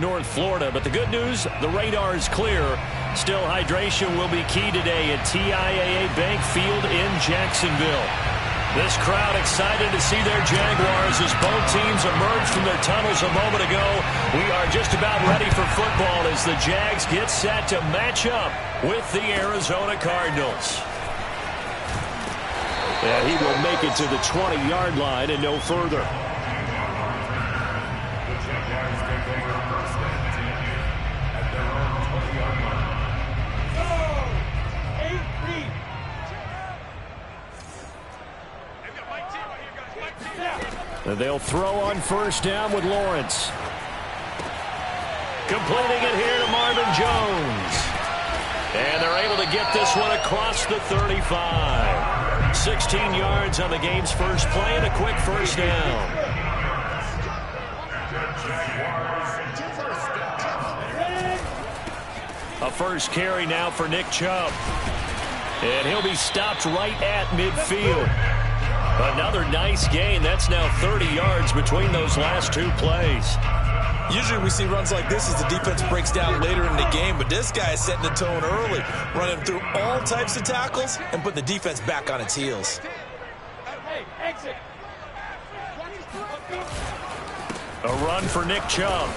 North Florida. But the good news, the radar is clear. Still, hydration will be key today at TIAA Bank Field in Jacksonville. This crowd excited to see their Jaguars as both teams emerged from their tunnels a moment ago. We are just about ready for football as the Jags get set to match up with the Arizona Cardinals. And he will make it to the 20-yard line and no further. And they'll throw on first down with Lawrence. Completing it here to Marvin Jones. And they're able to get this one across the 35. 16 yards on the game's first play and a quick first down. A first carry now for Nick Chubb. And he'll be stopped right at midfield. Another nice gain. That's now 30 yards between those last two plays. Usually we see runs like this as the defense breaks down later in the game, but this guy is setting the tone early, running through all types of tackles and putting the defense back on its heels. A run for Nick Chubb.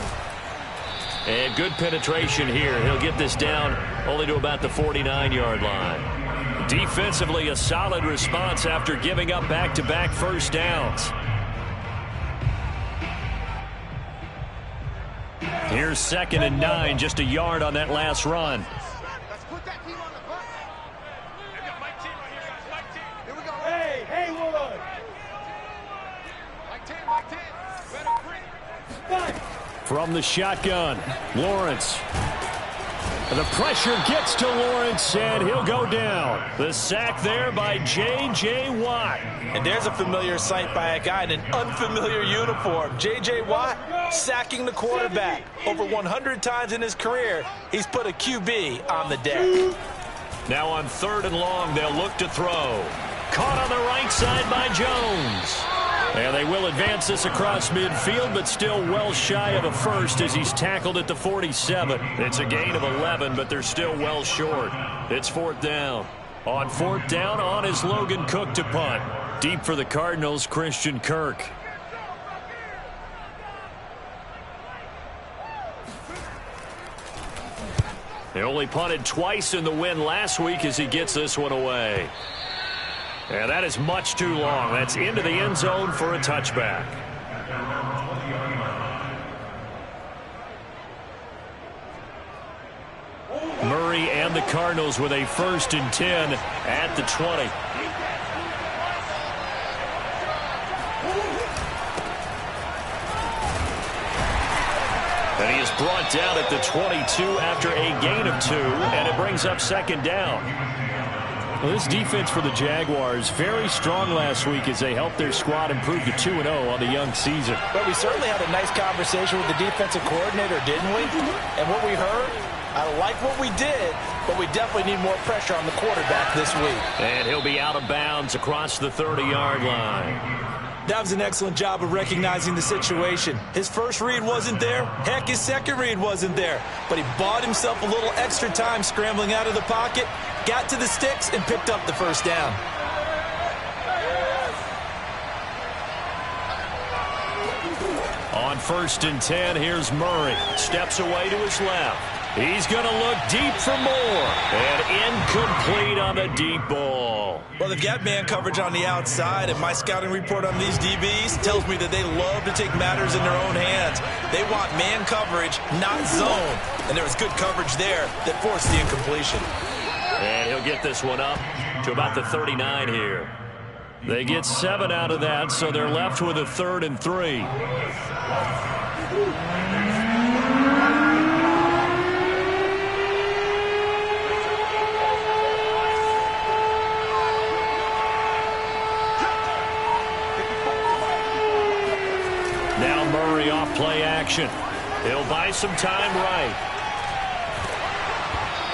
And good penetration here. He'll get this down only to about the 49-yard line. Defensively, a solid response after giving up back-to-back first downs. Here's 2nd and 9, just a yard on that last run. Let's put that team on the bus. I've got Mike 10 right here, guys. Mike 10. Here we go. Hey, Haywood. Mike 10, Mike 10. Better free. From the shotgun, Lawrence. The pressure gets to Lawrence, and he'll go down. The sack there by J.J. Watt. And there's a familiar sight by a guy in an unfamiliar uniform. J.J. Watt sacking the quarterback. Over 100 times in his career, he's put a QB on the deck. Now on 3rd and long, they'll look to throw. Caught on the right side by Jones. And they will advance this across midfield, but still well shy of a first as he's tackled at the 47. It's a gain of 11, but they're still well short. It's 4th down. On 4th down, on is Logan Cook to punt. Deep for the Cardinals, Christian Kirk. They only punted twice in the win last week as he gets this one away. And that is much too long. That's into the end zone for a touchback. Murray and the Cardinals with a 1st and 10 at the 20. And he is brought down at the 22 after a gain of 2, and it brings up 2nd down. Well, this defense for the Jaguars, very strong last week as they helped their squad improve to 2-0 on the young season. But we certainly had a nice conversation with the defensive coordinator, didn't we? And what we heard, I like what we did, but we definitely need more pressure on the quarterback this week. And he'll be out of bounds across the 30-yard line. That was an excellent job of recognizing the situation. His first read wasn't there. Heck, his second read wasn't there. But he bought himself a little extra time scrambling out of the pocket, got to the sticks, and picked up the first down. On 1st and 10, here's Murray. Steps away to his left. He's going to look deep for more. And incomplete on the deep ball. Well, they've got man coverage on the outside, and my scouting report on these DBs tells me that they love to take matters in their own hands. They want man coverage, not zone. And there was good coverage there that forced the incompletion. And he'll get this one up to about the 39 here. They get 7 out of that, so they're left with a 3rd and 3. Now Murray off play action. He'll buy some time right.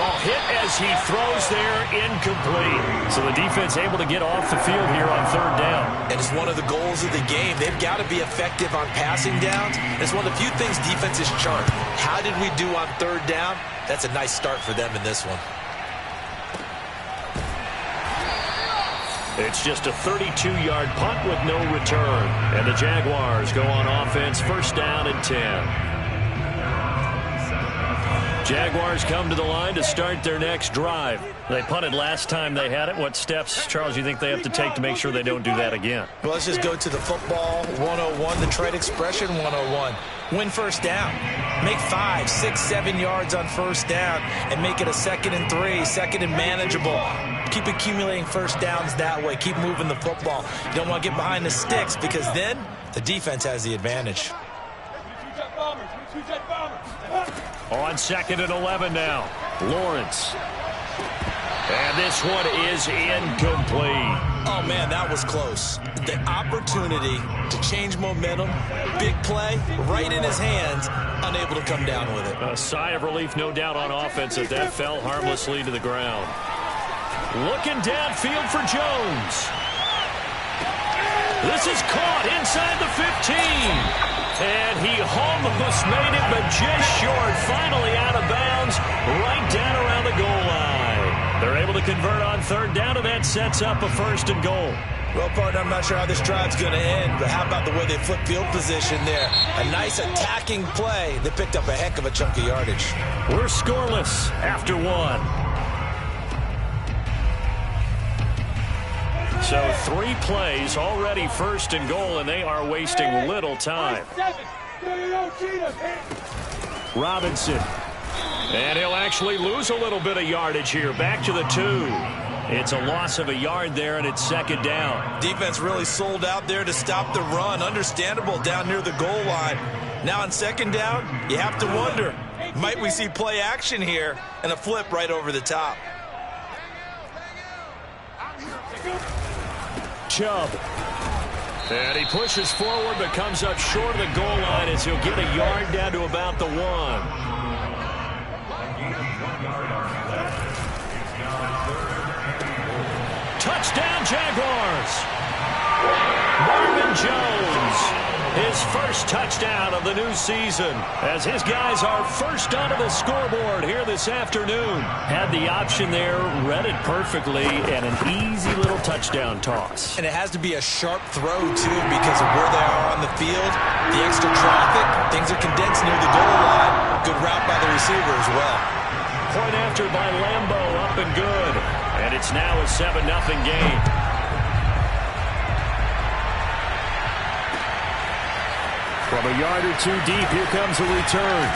Oh, hit as he throws there, incomplete. So the defense able to get off the field here on third down. And it's one of the goals of the game. They've got to be effective on passing downs. It's one of the few things defenses chart. How did we do on third down? That's a nice start for them in this one. It's just a 32-yard punt with no return. And the Jaguars go on offense, first down and 10. Jaguars come to the line to start their next drive. They punted last time they had it. What steps, Charles, you think they have to take to make sure they don't do that again? Well, let's just go to the football 101, the trade expression 101. Win first down. Make 5, 6, 7 yards on first down and make it a 2nd and 3, 2nd and manageable. Keep accumulating first downs that way. Keep moving the football. You don't want to get behind the sticks because then the defense has the advantage. On 2nd and 11 now. Lawrence. And this one is incomplete. Oh, man, that was close. The opportunity to change momentum, big play, right in his hands, unable to come down with it. A sigh of relief, no doubt, on offense as that fell harmlessly to the ground. Looking downfield for Jones. This is caught inside the 15. And he almost made it, but just short. Finally out of bounds, right down around the goal line. They're able to convert on third down, and that sets up a 1st and goal. Well, partner, I'm not sure how this drive's going to end, but how about the way they flip field position there? A nice attacking play that picked up a heck of a chunk of yardage. We're scoreless after 1. So 3 plays, already 1st and goal, and they are wasting little time. Robinson. And he'll actually lose a little bit of yardage here. Back to the 2. It's a loss of a yard there, and it's 2nd down. Defense really sold out there to stop the run. Understandable down near the goal line. Now on 2nd down, you have to wonder, might we see play action here and a flip right over the top? Chubb. And he pushes forward but comes up short of the goal line as he'll get a yard down to about the 1. Touchdown Jaguars. Marvin Jones. His first touchdown of the new season as his guys are first onto the scoreboard here this afternoon. Had the option there, read it perfectly, and an easy little touchdown toss. And it has to be a sharp throw, too, because of where they are on the field, the extra traffic, things are condensed near the goal line. Good route by the receiver as well. Point after by Lambo, up and good. And it's now a 7-0 game. From a yard or 2 deep, here comes a return.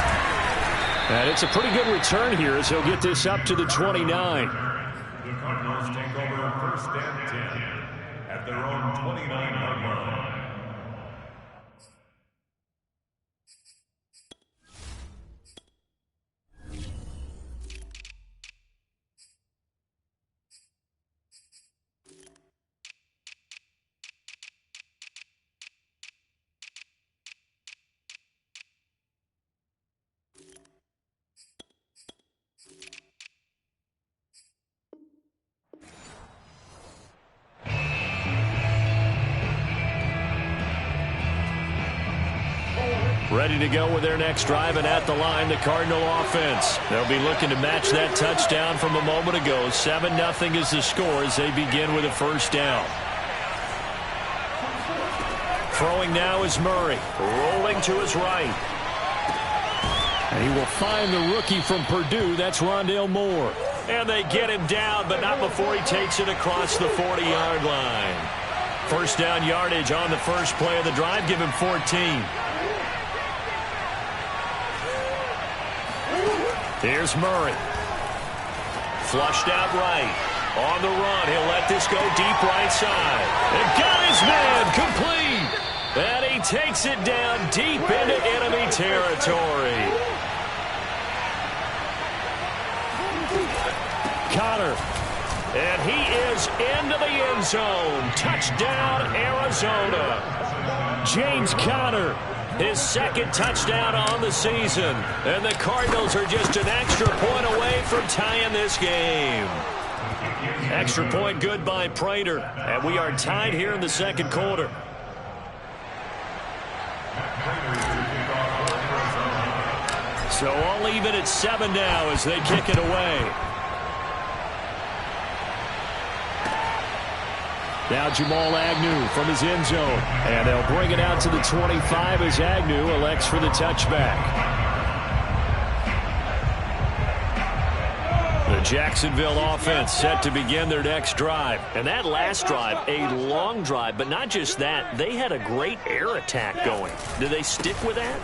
And it's a pretty good return here as he'll get this up to the 29. The Cardinals take over 1st and 10 at their own 29-yard line. Ready to go with their next drive, and at the line, the Cardinal offense. They'll be looking to match that touchdown from a moment ago. 7-0 is the score as they begin with a 1st down. Throwing now is Murray, rolling to his right. And he will find the rookie from Purdue. That's Rondale Moore. And they get him down, but not before he takes it across the 40-yard line. 1st down yardage on the first play of the drive. Give him 14. Here's Murray. Flushed out right. On the run, he'll let this go deep right side. And got his man complete. And he takes it down deep into enemy territory. Connor. And he is into the end zone. Touchdown, Arizona. James Conner His second touchdown on the season. And the Cardinals are just an extra point away from tying this game. Extra point good by Prater. And we are tied here in the second quarter. So all even at 7 now as they kick it away. Now Jamal Agnew from his end zone. And they'll bring it out to the 25 as Agnew elects for the touchback. The Jacksonville offense set to begin their next drive. And that last drive, a long drive, but not just that. They had a great air attack going. Do they stick with that?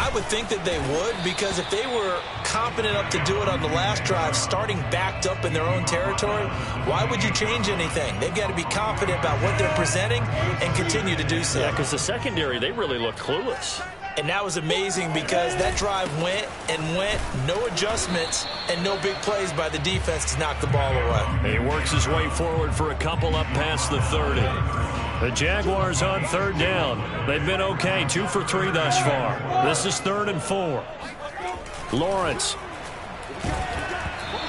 I would think that they would, because if they were competent enough to do it on the last drive, starting backed up in their own territory, why would you change anything? They've got to be confident about what they're presenting and continue to do so. Yeah, because the secondary, they really look clueless. And that was amazing because that drive went and went, no adjustments and no big plays by the defense to knock the ball away. He works his way forward for a couple up past the 30. The Jaguars on third down. They've been okay, 2 for 3 thus far. This is 3rd and 4. Lawrence.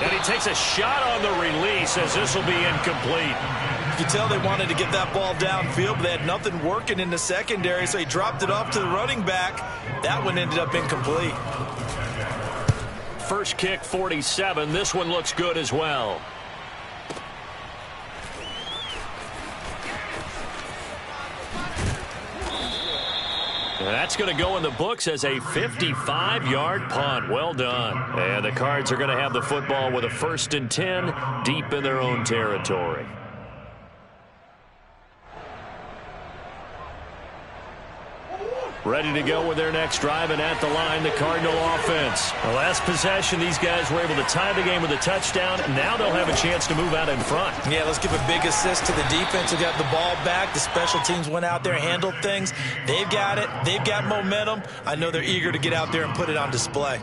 And he takes a shot on the release as this will be incomplete. You can tell they wanted to get that ball downfield, but they had nothing working in the secondary, so he dropped it off to the running back. That one ended up incomplete. First kick, 47. This one looks good as well. And that's going to go in the books as a 55-yard punt. Well done. And the Cards are going to have the football with a 1st and 10 deep in their own territory. Ready to go with their next drive, and at the line, the Cardinal offense. The last possession, these guys were able to tie the game with a touchdown. Now they'll have a chance to move out in front. Yeah, let's give a big assist to the defense who got the ball back. The special teams went out there, handled things. They've got it. They've got momentum. I know they're eager to get out there and put it on display.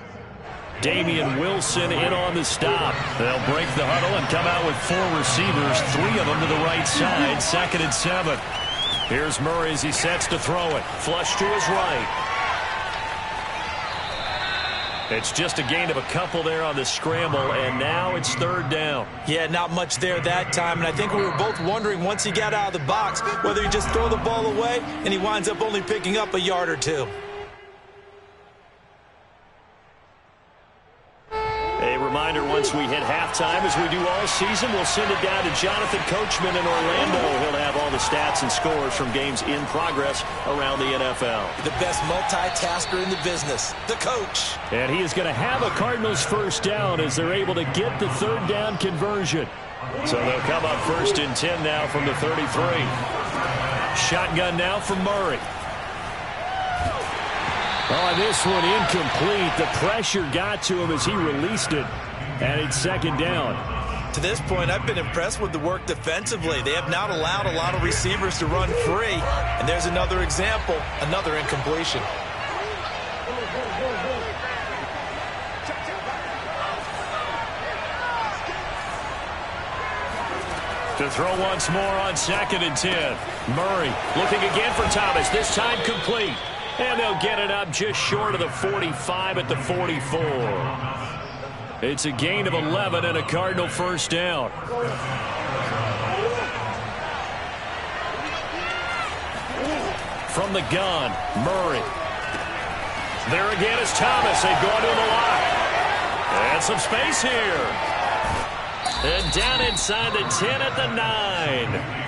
Damian Wilson in on the stop. They'll break the huddle and come out with 4 receivers, 3 of them to the right side, 2nd and 7. Here's Murray as he sets to throw it. Flush to his right. It's just a gain of a couple there on the scramble, and now it's 3rd down. Yeah, not much there that time, and I think we were both wondering once he got out of the box whether he just throw the ball away, and he winds up only picking up a yard or 2. Reminder, once we hit halftime, as we do all season, we'll send it down to Jonathan Coachman in Orlando. He'll have all the stats and scores from games in progress around the NFL. The best multitasker in the business, the coach. And he is going to have a Cardinals 1st down as they're able to get the 3rd down conversion. So they'll come up 1st and 10 now from the 33. Shotgun now from Murray. Oh, this one incomplete. The pressure got to him as he released it. And it's 2nd down. To this point, I've been impressed with the work defensively. They have not allowed a lot of receivers to run free. And there's another example, another incompletion. To throw once more on 2nd and 10. Murray looking again for Thomas. This time complete. And they'll get it up just short of the 45 at the 44. It's a gain of 11 and a Cardinal 1st down. From the gun, Murray. There again is Thomas. They go into the lock. And some space here. And down inside the 10 at the 9.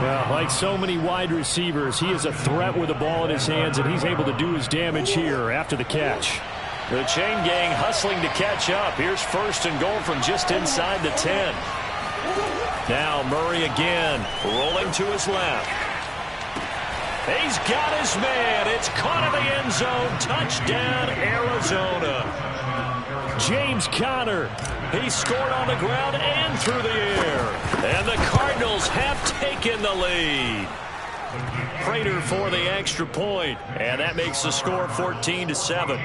Well, like so many wide receivers, he is a threat with the ball in his hands, and he's able to do his damage here after the catch. The chain gang hustling to catch up. Here's 1st and goal from just inside the 10. Now Murray again, rolling to his left. He's got his man. It's caught in the end zone. Touchdown, Arizona. James Conner. He scored on the ground and through the air. And the Cardinals have taken the lead. Prater for the extra point. And that makes the score 14-7.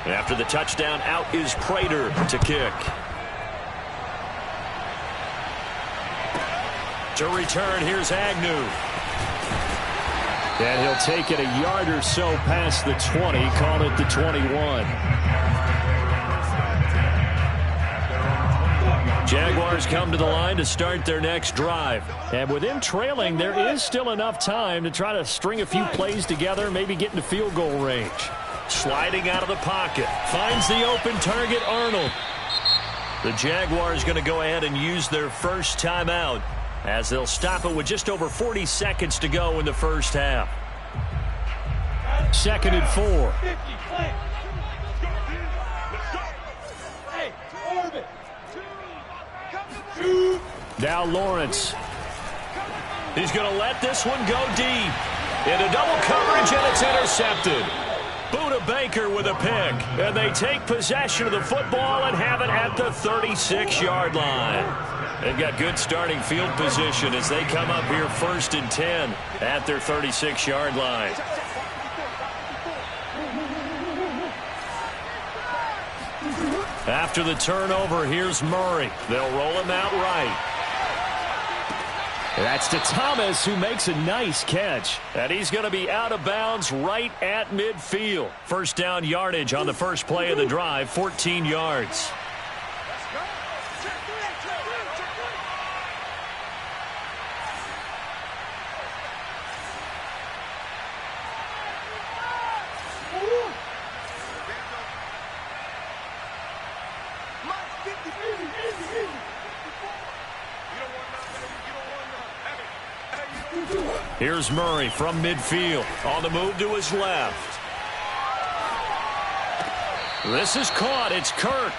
After the touchdown, out is Prater to kick. To return, here's Agnew. And he'll take it a yard or so past the 20, call it the 21. Jaguars come to the line to start their next drive. And with them trailing, there is still enough time to try to string a few plays together, maybe get into field goal range. Sliding out of the pocket. Finds the open target, Arnold. The Jaguars going to go ahead and use their first timeout as they'll stop it with just over 40 seconds to go in the first half. 2nd and 4. Now Lawrence. He's going to let this one go deep. Into double coverage, and it's intercepted. Buda Baker with a pick. And they take possession of the football and have it at the 36-yard line. They've got good starting field position as they come up here 1st and 10 at their 36-yard line. After the turnover, here's Murray. They'll roll him out right. That's to Thomas, who makes a nice catch. And he's going to be out of bounds right at midfield. First down yardage on the first play of the drive, 14 yards. Here's Murray from midfield. On the move to his left. This is caught. It's Kirk.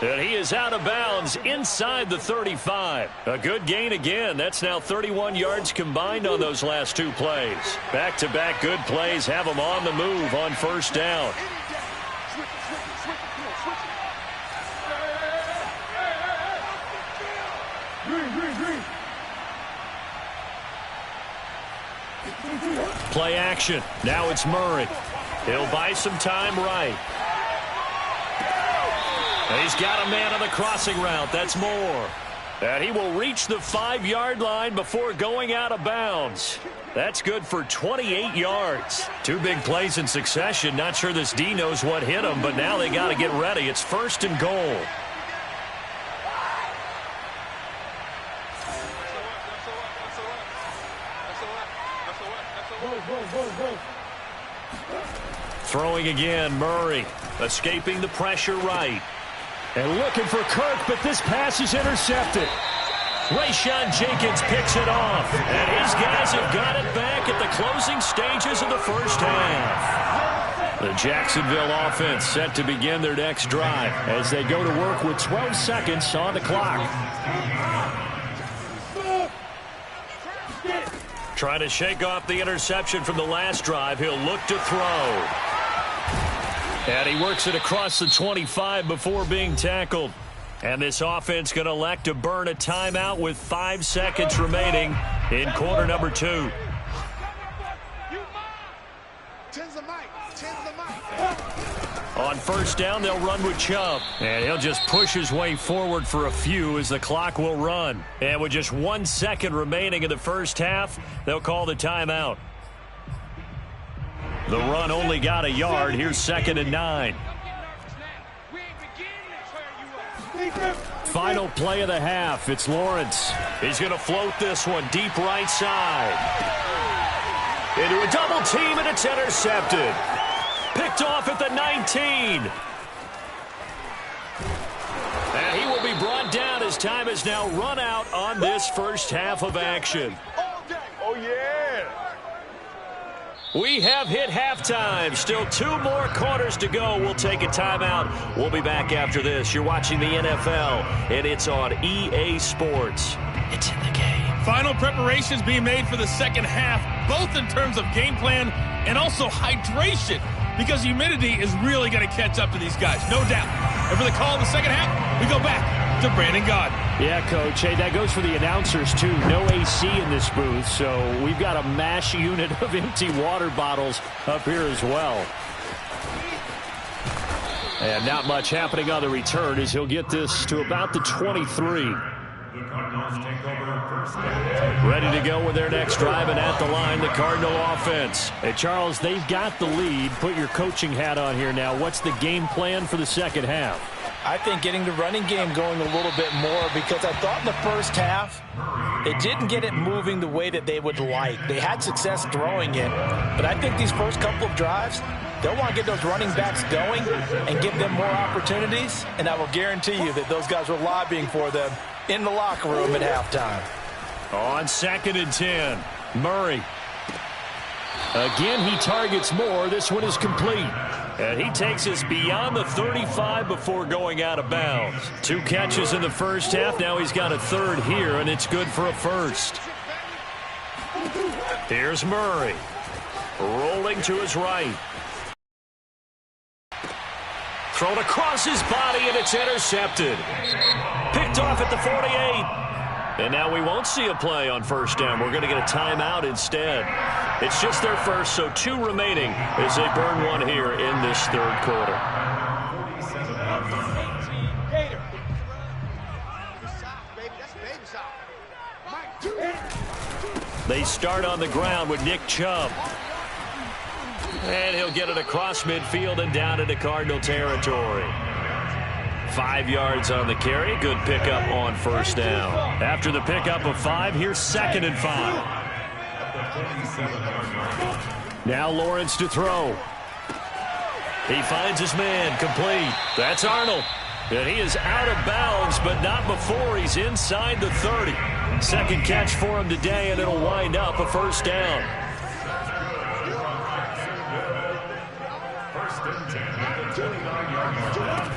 And he is out of bounds inside the 35. A good gain again. That's now 31 yards combined on those last two plays. Back-to-back good plays have them on the move on first down. Play action. Now it's Murray. He'll buy some time right. He's got a man on the crossing route. That's Moore. And he will reach the 5-yard line before going out of bounds. That's good for 28 yards. Two big plays in succession. Not sure this D knows what hit him, but now they got to get ready. It's 1st and goal. Throwing again, Murray. Escaping the pressure right. And looking for Kirk, but this pass is intercepted. Rayshawn Jenkins picks it off. And his guys have got it back at the closing stages of the first half. The Jacksonville offense set to begin their next drive as they go to work with 12 seconds on the clock. Trying to shake off the interception from the last drive. He'll look to throw. And he works it across the 25 before being tackled. And this offense going to elect to burn a timeout with 5 seconds remaining in quarter number 2. On first down, they'll run with Chubb. And he'll just push his way forward for a few as the clock will run. And with just 1 second remaining in the first half, they'll call the timeout. The run only got a yard. Here's 2nd and 9. Final play of the half. It's Lawrence. He's going to float this one deep right side. Into a double team, and it's intercepted. Picked off at the 19. And he will be brought down as time has now run out on this first half of action. Oh, yeah. We have hit halftime. Still 2 more quarters to go. We'll take a timeout. We'll be back after this. You're watching the NFL, and it's on EA Sports. It's in the game. Final preparations being made for the second half, both in terms of game plan and also hydration, because humidity is really going to catch up to these guys, no doubt. And for the call of the second half, we go back to Brandon Gaudin. Yeah, Coach. Hey, that goes for the announcers, too. No AC in this booth, so we've got a mash unit of empty water bottles up here as well. And not much happening on the return as he'll get this to about the 23. The Cardinals take over first down. Ready to go with their next drive, and at the line, the Cardinal offense. Hey, Charles, they've got the lead. Put your coaching hat on here now. What's the game plan for the second half? I think getting the running game going a little bit more, because I thought in the first half they didn't get it moving the way that they would like. They had success throwing it, but I think these first couple of drives, they'll want to get those running backs going and give them more opportunities, and I will guarantee you that those guys were lobbying for them in the locker room at halftime. On 2nd and 10, Murray. Again, he targets more. This one is complete. And he takes us beyond the 35 before going out of bounds. 2 catches in the first half. Now he's got a third here, and it's good for a first. Here's Murray. Rolling to his right. Thrown across his body, and it's intercepted. Picked off at the 48. And now we won't see a play on first down. We're going to get a timeout instead. It's just their first, so 2 remaining as they burn one here in this third quarter. They start on the ground with Nick Chubb. And he'll get it across midfield and down into Cardinal territory. 5 yards on the carry. Good pickup on first down. After the pickup of 5, here's 2nd and 5. Now Lawrence to throw. He finds his man, complete. That's Arnold. And he is out of bounds, but not before he's inside the 30. Second catch for him today, and it'll wind up a first down. First and 10 at the 29-yard line.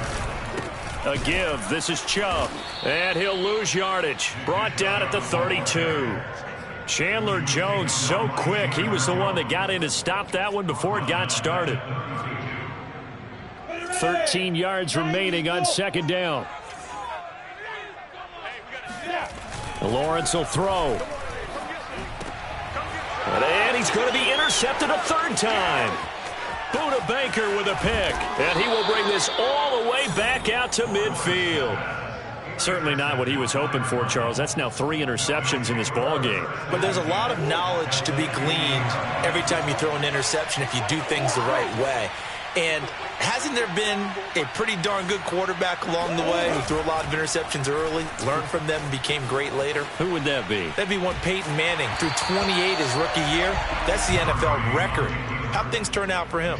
A give. This is Chubb. And he'll lose yardage. Brought down at the 32. Chandler Jones so quick. He was the one that got in to stop that one before it got started. 13 yards remaining on second down. Lawrence will throw. And he's going to be intercepted a third time. Buda Baker with a pick, and he will bring this all the way back out to midfield. Certainly not what he was hoping for, Charles. That's now 3 interceptions in this ball game. But there's a lot of knowledge to be gleaned every time you throw an interception if you do things the right way. And hasn't there been a pretty darn good quarterback along the way who threw a lot of interceptions early, learned from them, and became great later? Who would that be? That'd be one Peyton Manning. Threw 28 his rookie year. That's the NFL record. How'd things turn out for him?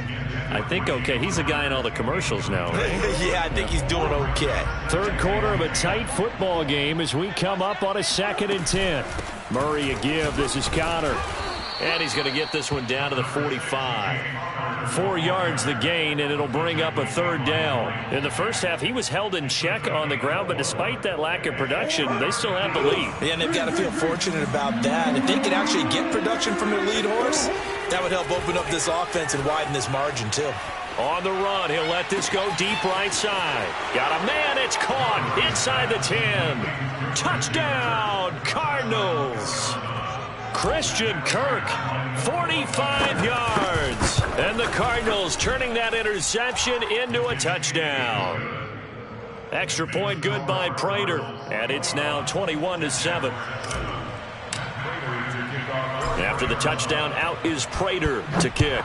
I think okay. He's a guy in all the commercials now, right? Yeah, I think he's doing okay. Third quarter of a tight football game as we come up on a 2nd and 10. Murray a give. This is Connor. And he's going to get this one down to the 45. 4 yards the gain, and it'll bring up a third down. In the first half, he was held in check on the ground, but despite that lack of production, they still have the lead. Yeah, and they've got to feel fortunate about that. If they can actually get production from their lead horse, that would help open up this offense and widen this margin, too. On the run, he'll let this go deep right side. Got a man, it's caught inside the 10. Touchdown, Cardinals. Christian Kirk, 45 yards. And the Cardinals turning that interception into a touchdown. Extra point good by Prater. And it's now 21-7. After the touchdown, out is Prater to kick.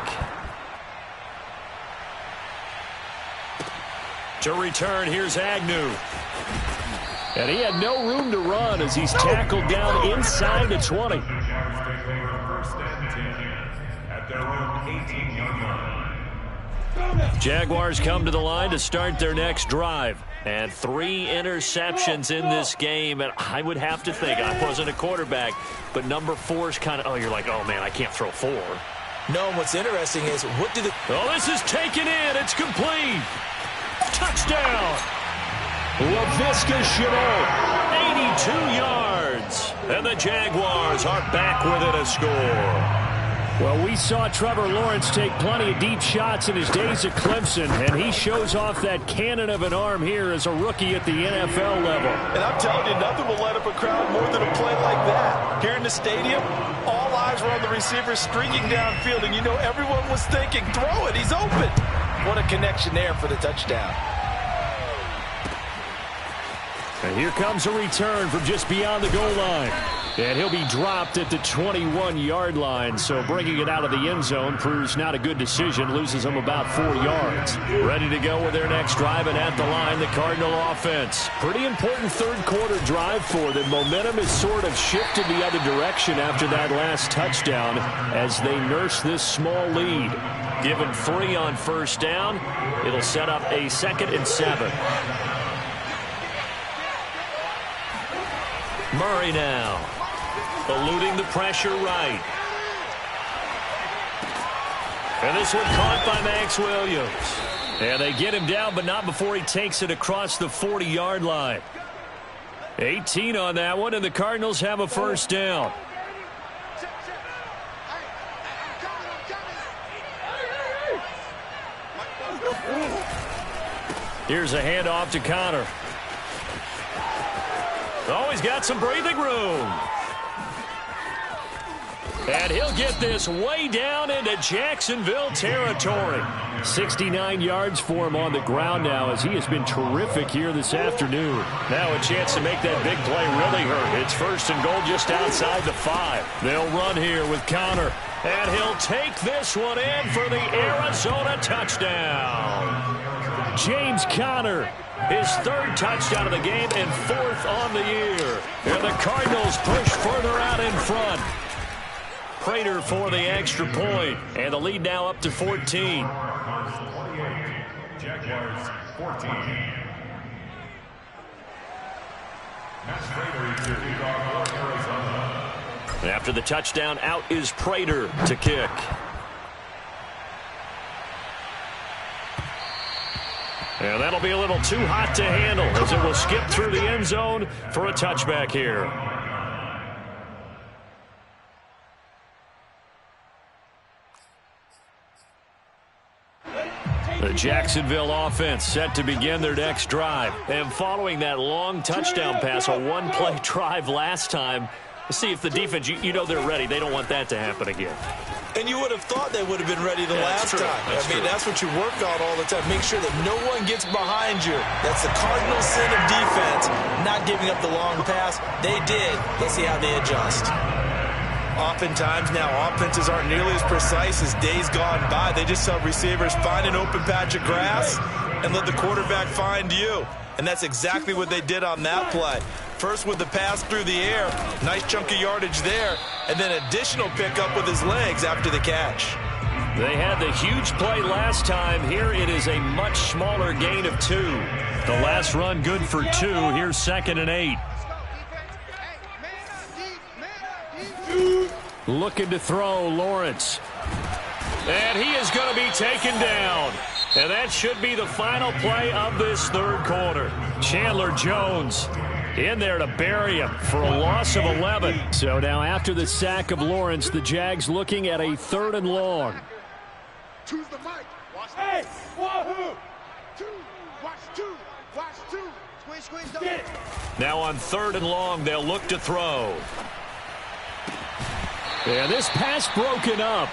To return, here's Agnew. And he had no room to run as he's tackled down inside the 20. Jaguars come to the line to start their next drive. And 3 interceptions in this game. And I would have to think, I wasn't a quarterback, but number 4 is kind of, oh, you're like, oh, man, I can't throw 4. No, and what's interesting is, what did the... Oh, this is taken in. It's complete. Touchdown. LaVisca Chenault, 82 yards. And the Jaguars are back within a score. Well, we saw Trevor Lawrence take plenty of deep shots in his days at Clemson, and he shows off that cannon of an arm here as a rookie at the NFL level. And I'm telling you, nothing will light up a crowd more than a play like that. Here in the stadium, all eyes were on the receiver streaking downfield, and you know everyone was thinking, throw it, he's open. What a connection there for the touchdown. And here comes a return from just beyond the goal line. And he'll be dropped at the 21-yard line. So bringing it out of the end zone proves not a good decision. Loses them about 4 yards. Ready to go with their next drive, and at the line, the Cardinal offense. Pretty important third-quarter drive for them. Momentum has sort of shifted the other direction after that last touchdown as they nurse this small lead. Given 3 on first down, it'll set up a 2nd and 7. Murray now, eluding the pressure right. And this one caught by Max Williams. And they get him down, but not before he takes it across the 40-yard line. 18 on that one, and the Cardinals have a first down. Here's a handoff to Connor. Oh, he's got some breathing room. And he'll get this way down into Jacksonville territory. 69 yards for him on the ground now as he has been terrific here this afternoon. Now a chance to make that big play really hurt. It's 1st and goal just outside the 5. They'll run here with Connor. And he'll take this one in for the Arizona touchdown. James Conner, his 3rd touchdown of the game and 4th on the year. And the Cardinals push further out in front. Prater for the extra point, and the lead now up to 14. 28, Jaguars 14. Matt Prater to kick off for Arizona. After the touchdown, out is Prater to kick. And that'll be a little too hot to handle as it will skip through the end zone for a touchback here. The Jacksonville offense set to begin their next drive. And following that long touchdown pass, a one-play drive last time, see if the defense, you know they're ready. They don't want that to happen again. And you would have thought they would have been ready the last time. That's what you work on all the time. Make sure that no one gets behind you. That's the cardinal sin of defense, not giving up the long pass. They did. Let's see how they adjust. Oftentimes now, offenses aren't nearly as precise as days gone by. They just have receivers find an open patch of grass and let the quarterback find you. And that's exactly what they did on that play. First with the pass through the air, nice chunk of yardage there, and then additional pickup with his legs after the catch. They had the huge play last time. Here it is a much smaller gain of 2. The last run good for 2. Here's 2nd and 8. Looking to throw, Lawrence. And he is going to be taken down. And that should be the final play of this third quarter. Chandler Jones in there to bury him for a loss of 11. So now after the sack of Lawrence, the Jags looking at a 3rd and long. Choose the mic. Watch hey, wahoo! 2, watch 2, watch 2. Squeeze, squeeze, don't. Now on 3rd and long, they'll look to throw. And this pass broken up.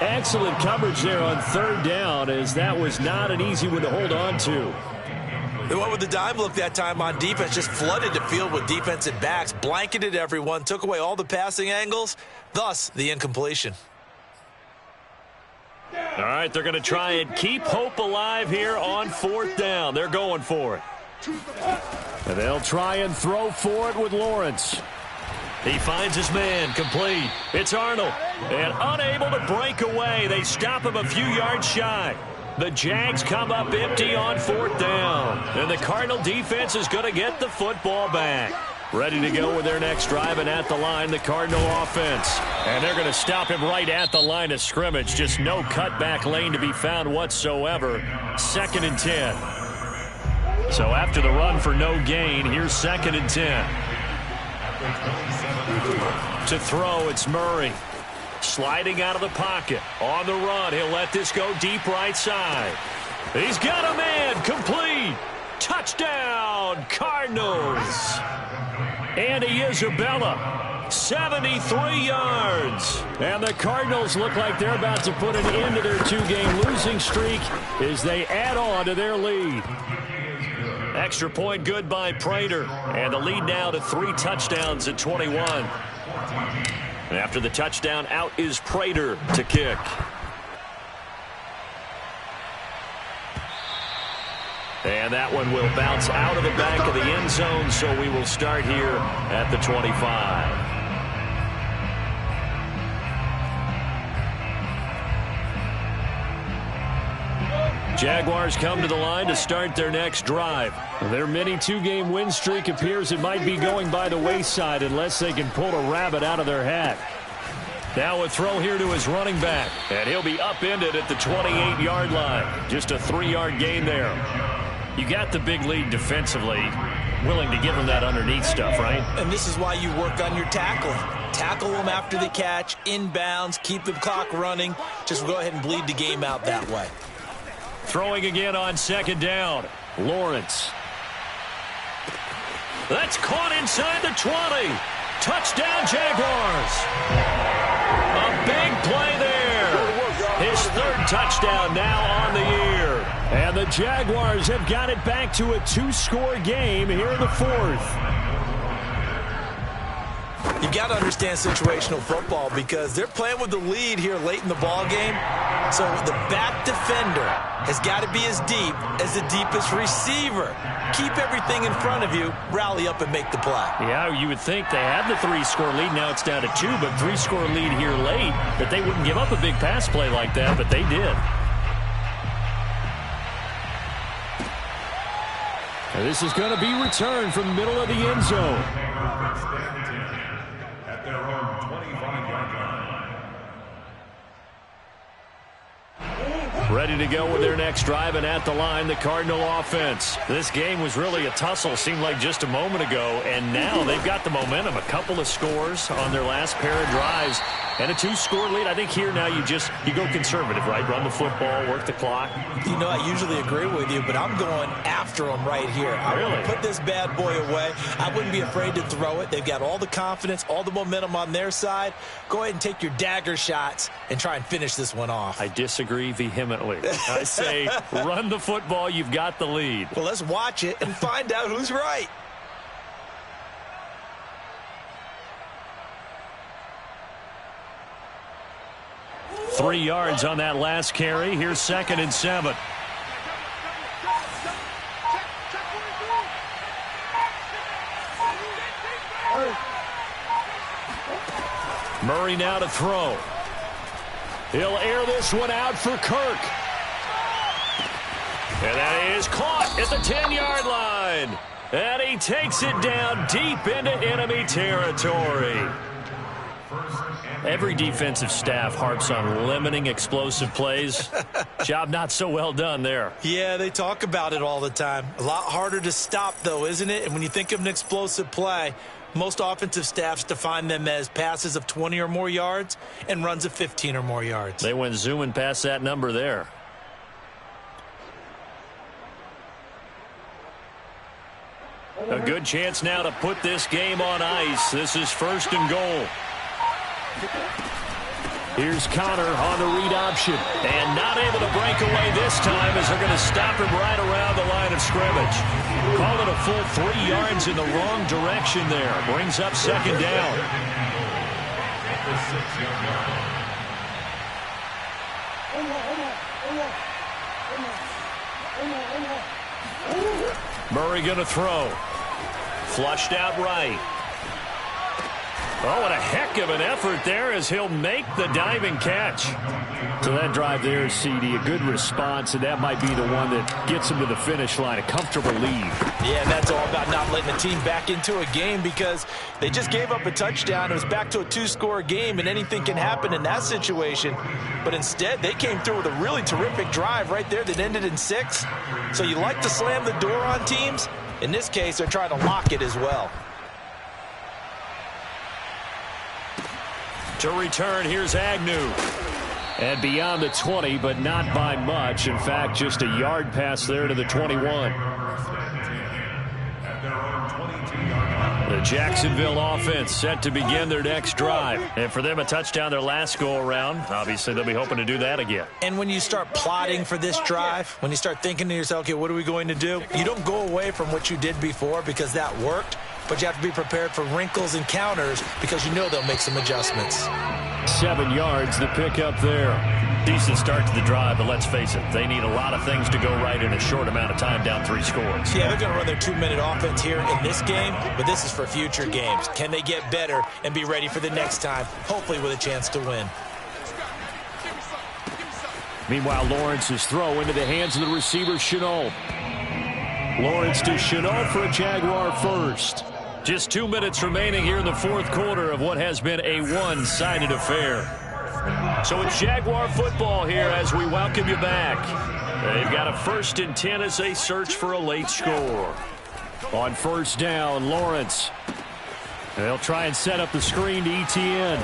Excellent coverage there on 3rd down, as that was not an easy one to hold on to. They went with the dime look that time on defense, just flooded the field with defensive backs, blanketed everyone, took away all the passing angles, thus the incompletion. All right, they're going to try and keep hope alive here on 4th down. They're going for it. And they'll try and throw for it with Lawrence. He finds his man, complete. It's Arnold, and unable to break away. They stop him a few yards shy. The Jags come up empty on 4th down, and the Cardinal defense is going to get the football back. Ready to go with their next drive, and at the line, the Cardinal offense. And they're going to stop him right at the line of scrimmage. Just no cutback lane to be found whatsoever. 2nd and 10. So after the run for no gain, here's 2nd and 10. To throw, it's Murray. Sliding out of the pocket. On the run, he'll let this go deep right side. He's got a man, complete. Touchdown, Cardinals. Andy Isabella, 73 yards. And the Cardinals look like they're about to put an end to their 2-game losing streak as they add on to their lead. Extra point good by Prater. And the lead now to 3 touchdowns at 21. And after the touchdown, out is Prater to kick. And that one will bounce out of the back of the end zone, so we will start here at the 25. Jaguars come to the line to start their next drive. Their mini 2-game win streak appears it might be going by the wayside unless they can pull a rabbit out of their hat. Now a throw here to his running back, and he'll be upended at the 28-yard line. Just a 3-yard gain there. You got the big lead defensively, willing to give them that underneath stuff, right? And this is why you work on your tackling. Tackle them after the catch, inbounds, keep the clock running. Just go ahead and bleed the game out that way. Throwing again on second down. Lawrence. That's caught inside the 20. Touchdown, Jaguars. A big play there. His 3rd touchdown now on the year. And the Jaguars have got it back to a 2-score game here in the 4th. You've got to understand situational football because they're playing with the lead here late in the ball game. So the back defender has got to be as deep as the deepest receiver. Keep everything in front of you, rally up and make the play. Yeah, you would think they had the 3-score lead. Now it's down to 2, but 3-score lead here late, that they wouldn't give up a big pass play like that, but they did. And this is going to be returned from the middle of the end zone. At their own 25-yard line. Ready to go with their next drive, and at the line, the Cardinal offense. This game was really a tussle, seemed like just a moment ago, and now they've got the momentum. A couple of scores on their last pair of drives, and a 2-score lead. I think here now you go conservative, right? Run the football, work the clock. You know, I usually agree with you, but I'm going after them right here. I want to put this bad boy away. I wouldn't be afraid to throw it. They've got all the confidence, all the momentum on their side. Go ahead and take your dagger shots and try and finish this one off. I disagree vehemently. I say run the football. You've got the lead. Well, let's watch it and find out who's right. Three yards on that last carry. Here's 2nd and 7. Murray now to throw. He'll air this one out for Kirk. And that is caught at the 10-yard line. And he takes it down deep into enemy territory. Every defensive staff harps on limiting explosive plays. Job not so well done there. Yeah, they talk about it all the time. A lot harder to stop, though, isn't it? And when you think of an explosive play, most offensive staffs define them as passes of 20 or more yards and runs of 15 or more yards. They went zooming past that number there. A good chance now to put this game on ice. This is 1st and goal. Here's Connor on the read option. And not able to break away this time as they're going to stop him right around the line of scrimmage. Call it a full 3 yards in the wrong direction there. Brings up 2nd down. Murray going to throw. Flushed out right. Oh, what a heck of an effort there as he'll make the diving catch. So that drive there, CD, a good response, and that might be the one that gets him to the finish line, a comfortable lead. Yeah, and that's all about not letting the team back into a game because they just gave up a touchdown. It was back to a 2-score game, and anything can happen in that situation. But instead, they came through with a really terrific drive right there that ended in 6. So you like to slam the door on teams. In this case, they're trying to lock it as well. To return, here's Agnew. And beyond the 20, but not by much. In fact, just a yard pass there to the 21. The The Jacksonville offense set to begin their next drive. And for them, a touchdown their last go-around. Obviously, they'll be hoping to do that again. And when you start plotting for this drive, when you start thinking to yourself, okay, what are we going to do? You don't go away from what you did before because that worked, but you have to be prepared for wrinkles and counters because you know they'll make some adjustments. 7 yards, the pickup there. Decent start to the drive, but let's face it, they need a lot of things to go right in a short amount of time, down 3 scores. Yeah, they're going to run their 2-minute offense here in this game, but this is for future games. Can they get better and be ready for the next time, hopefully with a chance to win? Meanwhile, Lawrence's throw into the hands of the receiver, Chenault. Lawrence to Chenault for a Jaguar first. Just 2 minutes remaining here in the fourth quarter of what has been a one-sided affair. So it's Jaguar football here as we welcome you back. They've got a 1st and 10 as they search for a late score. On first down, Lawrence. They'll try and set up the screen to Etienne.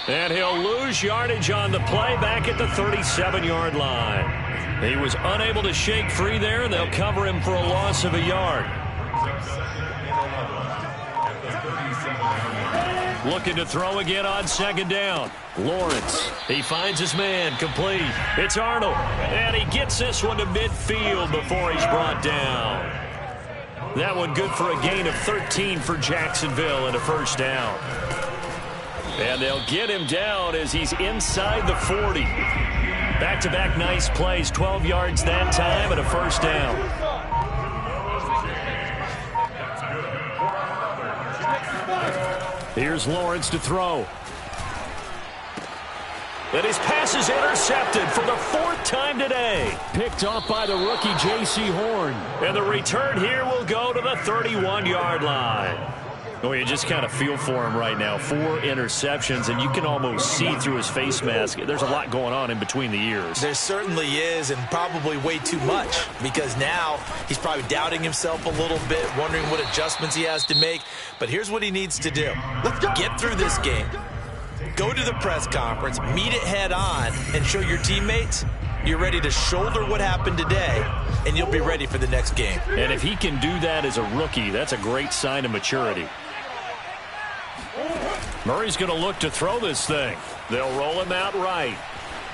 And he'll lose yardage on the play back at the 37-yard line. He was unable to shake free there, and they'll cover him for a loss of a yard. Looking to throw again on 2nd down. Lawrence, he finds his man, complete. It's Arnold, and he gets this one to midfield before he's brought down. That one good for a gain of 13 for Jacksonville and a 1st down. And they'll get him down as he's inside the 40. Back-to-back nice plays, 12 yards that time and a 1st down. Here's Lawrence to throw. And his pass is intercepted for the 4th time today. Picked off by the rookie J.C. Horn. And the return here will go to the 31-yard line. Oh, you just kind of feel for him right now. 4 interceptions, and you can almost see through his face mask. There's a lot going on in between the ears. There certainly is, and probably way too much, because now he's probably doubting himself a little bit, wondering what adjustments he has to make. But here's what he needs to do. Get through this game. Go to the press conference, meet it head on, and show your teammates you're ready to shoulder what happened today, and you'll be ready for the next game. And if he can do that as a rookie, that's a great sign of maturity. Murray's going to look to throw this thing. They'll roll him out right.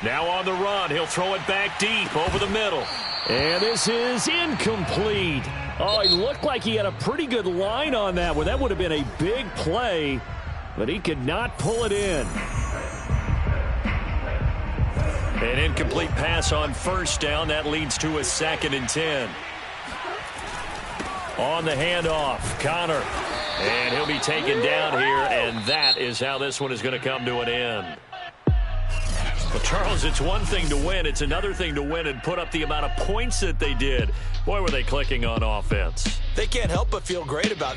Now on the run, he'll throw it back deep over the middle. And this is incomplete. Oh, he looked like he had a pretty good line on that one. That would have been a big play, but he could not pull it in. An incomplete pass on 1st down. That leads to a 2nd and 10. On the handoff, Connor. And he'll be taken down here, and that is how this one is going to come to an end. Well, Charles, it's one thing to win. It's another thing to win and put up the amount of points that they did. Boy, were they clicking on offense. They can't help but feel great about